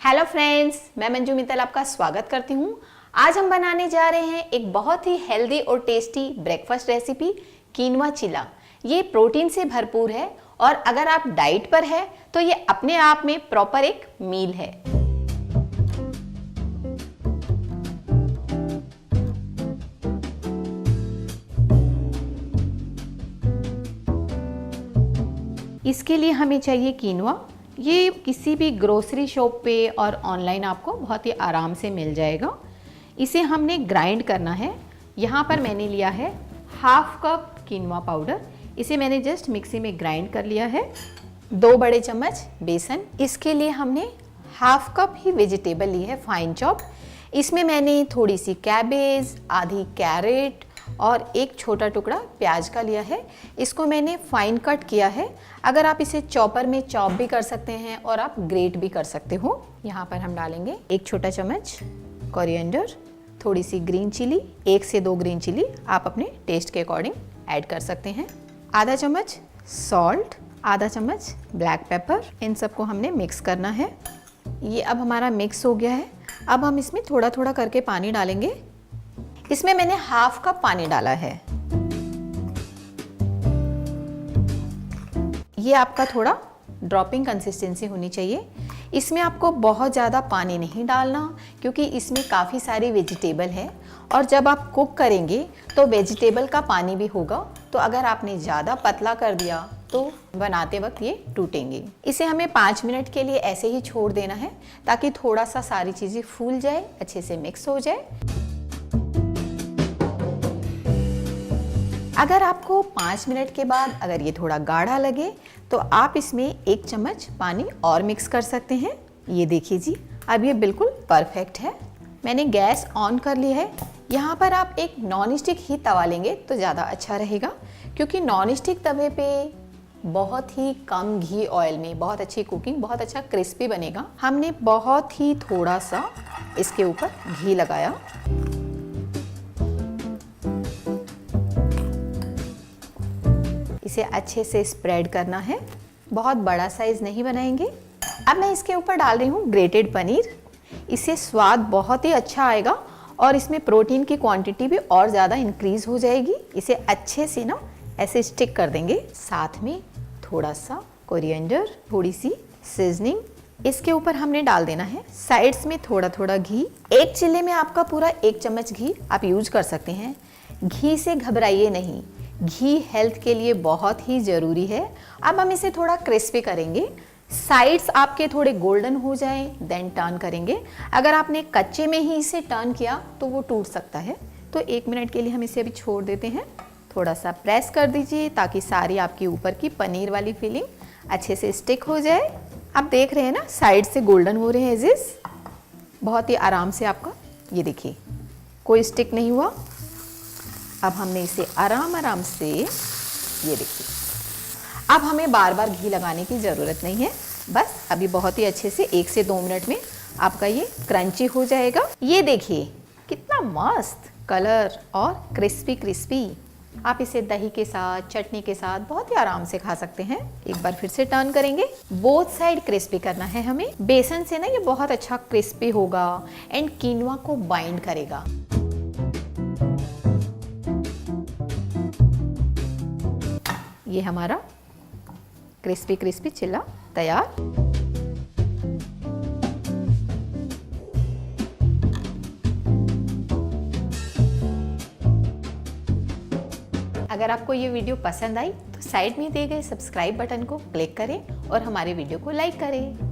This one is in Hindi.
हेलो फ्रेंड्स, मैं मंजू मित्तल आपका स्वागत करती हूँ। आज हम बनाने जा रहे हैं एक बहुत ही हेल्दी और टेस्टी ब्रेकफास्ट रेसिपी, कीनवा चिला। ये प्रोटीन से भरपूर है और अगर आप डाइट पर है तो ये अपने आप में प्रॉपर एक मील है। इसके लिए हमें चाहिए कीनवा। ये किसी भी ग्रोसरी शॉप पे और ऑनलाइन आपको बहुत ही आराम से मिल जाएगा। इसे हमने ग्राइंड करना है। यहाँ पर मैंने लिया है हाफ कप कीनवा पाउडर। इसे मैंने जस्ट मिक्सी में ग्राइंड कर लिया है। 2 बड़े चम्मच बेसन। इसके लिए हमने हाफ कप ही वेजिटेबल ली है फाइन चॉप। इसमें मैंने थोड़ी सी कैबेज, आधी कैरेट और एक छोटा टुकड़ा प्याज का लिया है। इसको मैंने फाइन कट किया है। अगर आप इसे चॉपर में चॉप भी कर सकते हैं और आप ग्रेट भी कर सकते हो। यहाँ पर हम डालेंगे 1 छोटा चम्मच कोरिएंडर, थोड़ी सी ग्रीन चिली, 1 से 2 ग्रीन चिली आप अपने टेस्ट के अकॉर्डिंग ऐड कर सकते हैं। आधा चम्मच सॉल्ट, आधा चम्मच ब्लैक पेपर। इन सबको हमने मिक्स करना है। ये अब हमारा मिक्स हो गया है। अब हम इसमें थोड़ा थोड़ा करके पानी डालेंगे। इसमें मैंने हाफ कप पानी डाला है। ये आपका थोड़ा ड्रॉपिंग कंसिस्टेंसी होनी चाहिए। इसमें आपको बहुत ज़्यादा पानी नहीं डालना क्योंकि इसमें काफ़ी सारी वेजिटेबल है और जब आप कुक करेंगे तो वेजिटेबल का पानी भी होगा। तो अगर आपने ज़्यादा पतला कर दिया तो बनाते वक्त ये टूटेंगे। इसे हमें 5 मिनट के लिए ऐसे ही छोड़ देना है ताकि थोड़ा सा सारी चीज़ें फूल जाए, अच्छे से मिक्स हो जाए। अगर आपको 5 मिनट के बाद अगर ये थोड़ा गाढ़ा लगे तो आप इसमें 1 चम्मच पानी और मिक्स कर सकते हैं। ये देखिए जी, अब ये बिल्कुल परफेक्ट है। मैंने गैस ऑन कर लिया है। यहाँ पर आप एक नॉन स्टिक ही तवा लेंगे तो ज़्यादा अच्छा रहेगा क्योंकि नॉन स्टिक तवे पे बहुत ही कम घी ऑयल में बहुत अच्छी कुकिंग, बहुत अच्छा क्रिस्पी बनेगा। हमने बहुत ही थोड़ा सा इसके ऊपर घी लगाया। इसे अच्छे से स्प्रेड करना है। बहुत बड़ा साइज नहीं बनाएंगे। अब मैं इसके ऊपर डाल रही हूँ ग्रेटेड पनीर। इससे स्वाद बहुत ही अच्छा आएगा और इसमें प्रोटीन की क्वांटिटी भी और ज़्यादा इंक्रीज हो जाएगी। इसे अच्छे से ना ऐसे स्टिक कर देंगे। साथ में थोड़ा सा कोरिएंडर, थोड़ी सी सीजनिंग इसके ऊपर हमने डाल देना है। साइड्स में थोड़ा थोड़ा घी। एक चिल्ले में आपका पूरा 1 चम्मच घी आप यूज कर सकते हैं। घी से घबराइए नहीं, घी हेल्थ के लिए बहुत ही ज़रूरी है। अब हम इसे थोड़ा क्रिस्पी करेंगे। साइड्स आपके थोड़े गोल्डन हो जाएं, देन टर्न करेंगे। अगर आपने कच्चे में ही इसे टर्न किया तो वो टूट सकता है। तो 1 मिनट के लिए हम इसे अभी छोड़ देते हैं। थोड़ा सा प्रेस कर दीजिए ताकि सारी आपकी ऊपर की पनीर वाली फीलिंग अच्छे से स्टिक हो जाए। आप देख रहे हैं ना, साइड से गोल्डन हो रहे हैं एजेस। बहुत ही आराम से आपका ये देखिए कोई स्टिक नहीं हुआ। अब हमने इसे आराम से ये देखिए। अब हमें बार बार घी लगाने की ज़रूरत नहीं है। बस अभी बहुत ही अच्छे से 1 से 2 मिनट में आपका ये क्रंची हो जाएगा। ये देखिए कितना मस्त कलर और क्रिस्पी क्रिस्पी। आप इसे दही के साथ, चटनी के साथ बहुत ही आराम से खा सकते हैं। एक बार फिर से टर्न करेंगे। बोथ साइड क्रिस्पी करना है हमें। बेसन से ना ये बहुत अच्छा क्रिस्पी होगा एंड कीनवा को बाइंड करेगा। ये हमारा क्रिस्पी क्रिस्पी चिल्ला तैयार। अगर आपको ये वीडियो पसंद आई तो साइड में दिए गए सब्सक्राइब बटन को क्लिक करें और हमारे वीडियो को लाइक करें।